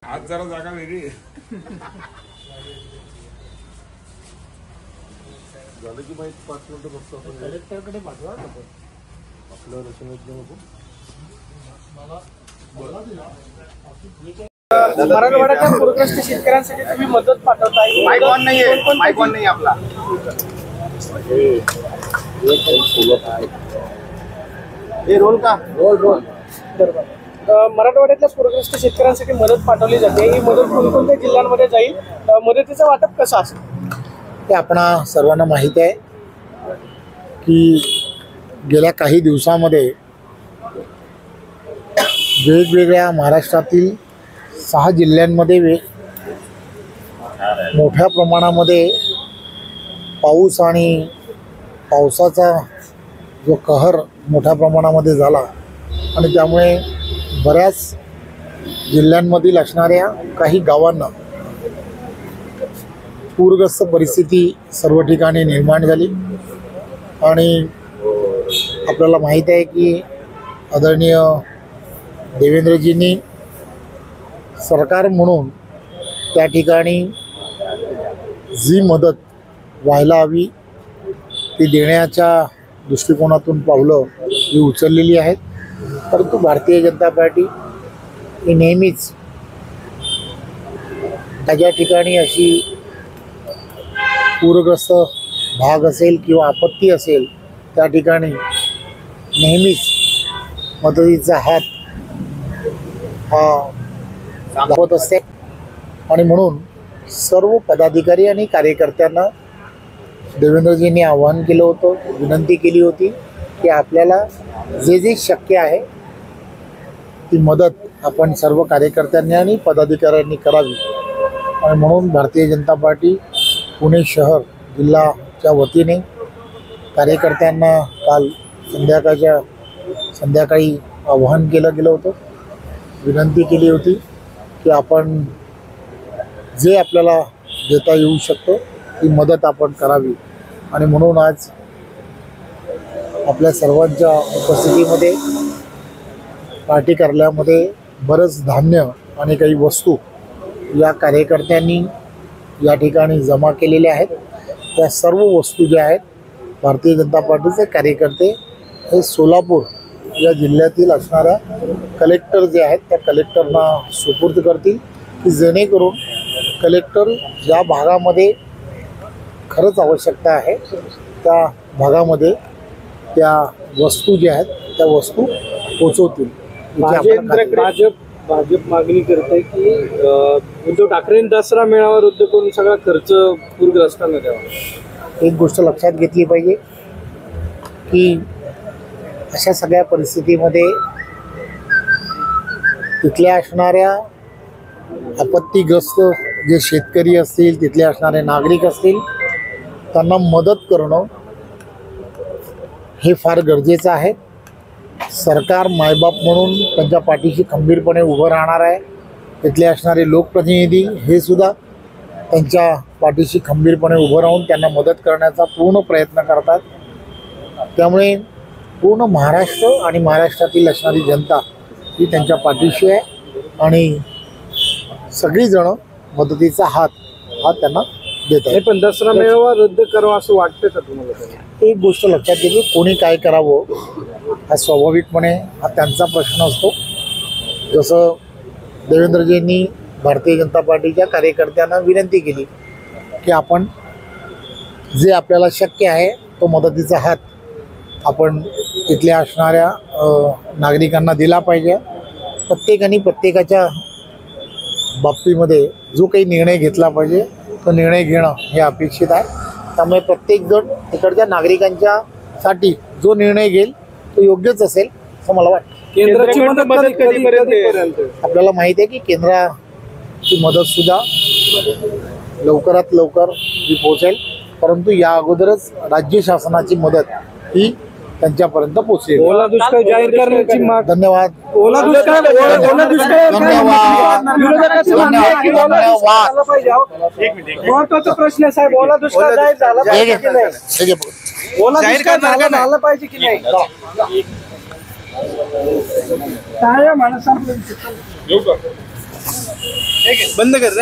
आज जरा जागा वेगळी झालं की माहिती 5 मिनिटं फक्त आपण कलेक्टरकडे पाठवा आपलं रचनेतलं नको मराठवाड्याच्या पूरग्रस्त शेतकऱ्यांसाठी तुम्ही मदत पाठवताय। माईक ऑन नाही आपला हे रोल का रोल बरोबर। मराठवाड्यातल्या पूरग्रस्त शेतकऱ्यांसाठी मदत पाठवली जाते। ही मदत कोणकोणत्या जिल्ह्यांमध्ये जाईल, मदतीचं वाटप कसं असेल ते आपणा सर्वांना माहीत आहे की गेल्या काही दिवसामध्ये वेगवेगळ्या महाराष्ट्रातील 6 जिल्ह्यांमध्ये मोठ्या प्रमाणामध्ये पाऊस आणि पावसाचा जो कहर मोठ्या प्रमाणामध्ये झाला आणि त्यामुळे बऱ्याच जिल्ह्यांमधील असणाऱ्या काही गावांना पूरग्रस्त परिस्थिती सर्व ठिकाणी निर्माण झाली आणि आपल्याला माहीत आहे की आदरणीय देवेंद्रजींनी सरकार म्हणून त्या ठिकाणी जी मदत व्हायला हवी ती देण्याच्या दृष्टिकोनातून पावलं ही उचललेली आहेत। परंतु भारतीय जनता पार्टी ही नेहमीच त्या ठिकाणी अशी पूरग्रस्त भाग असेल किंवा आपत्ती असेल त्या ठिकाणी नेहमीच मदतीचा हात हा दाखवत असते आणि म्हणून सर्व पदाधिकारी आणि कार्यकर्त्यांना देवेंद्रजींनी आवाहन केलं होतं, विनंती केली होती की आपल्याला जे जे शक्य आहे ती मदत आपण सर्व कार्यकर्त्यांनी आणि पदाधिकाऱ्यांनी करावी आणि म्हणून भारतीय जनता पार्टी पुणे शहर जिल्ह्याच्या वतीने कार्यकर्त्यांना काल संध्याकाळी आवाहन केलं गेलं होतं, विनंती केली होती की आपण जे आपल्याला देता येऊ शकतं ती मदत आपण करावी आणि म्हणून आज आपल्या सर्वांच्या उपस्थितीमध्ये पार्टी कार्यालयामध्ये बरंच धान्य आणि काही वस्तू या कार्यकर्त्यांनी या ठिकाणी जमा केलेल्या आहेत। त्या सर्व वस्तू ज्या आहेत भारतीय जनता पार्टीचे कार्यकर्ते हे सोलापूर या जिल्ह्यातील असणाऱ्या कलेक्टर जे आहेत त्या कलेक्टरना सुपूर्द करतील की जेणेकरून कलेक्टर ज्या भागामध्ये खरंच आवश्यकता आहे त्या भागामध्ये त्या वस्तू ज्या आहेत त्या वस्तू पोचवतील। भाजप मागणी करते की उद्धव ठाकरेंनी दसरा मेळावा रद्द करून सगळा खर्च पूरग्रस्तांना द्यावा। एक गोष्ट लक्षात घेतली पाहिजे की अशा सगळ्या परिस्थितीमध्ये तिथल्या असणाऱ्या आपत्तीग्रस्त जे शेतकरी असतील, तिथले असणारे नागरिक असतील, त्यांना मदत करणं हे फार गरजेचं आहे। सरकार मायबाप म्हणून त्यांच्या पाठीशी खंबीरपणे उभं राहणार आहे। तिथले असणारे लोकप्रतिनिधी हे सुद्धा त्यांच्या पाठीशी खंबीरपणे उभं राहून त्यांना मदत करण्याचा पूर्ण प्रयत्न करतात। त्यामुळे पूर्ण महाराष्ट्र आणि महाराष्ट्रातील असणारी जनता ही त्यांच्या पाठीशी आहे आणि सगळीजण मदतीचा हात हा त्यांना देत आहे। पण दसरा मेळावा रद्द करावा असं वाटतं का तुम्हाला? एक गोष्ट लक्षात घ्यायची, कोणी काय करावं हा स्वाभाविकपणे हा त्यांचा प्रश्न असतो। जसं देवेंद्रजींनी भारतीय जनता पार्टीच्या कार्यकर्त्यांना विनंती केली की आपण जे आपल्याला शक्य आहे तो मदतीचा हात आपण तिथल्या असणाऱ्या नागरिकांना दिला पाहिजे। प्रत्येकाने प्रत्येकाच्या बाबतीमध्ये जो काही निर्णय घेतला पाहिजे तो निर्णय घेणं हे अपेक्षित आहे। त्यामुळे प्रत्येकजण तिकडच्या नागरिकांच्या साठी जो निर्णय घेईल तो योग्यच असेल असं मला वाटतं. केंद्राची मदत कधीपर्यंत? आपल्याला माहिती आहे की केंद्राची मदत सुद्धा लवकरात लवकर ही पोहोचेल, परंतु या अगोदरच राज्य शासनाची मदत ही त्यांच्यापर्यंत पोहोचेल. ओला दुष्काळ जाहीर करण्याची माग. धन्यवाद. ओला दुष्काळ महत्वाचा प्रश्न आहे साहेब. ओला दुष्काळ जाहीर झाला पाहिजे की नाही? ओला दुष्काळ झाला पाहिजे की नाही? काय माणसांना बंद कर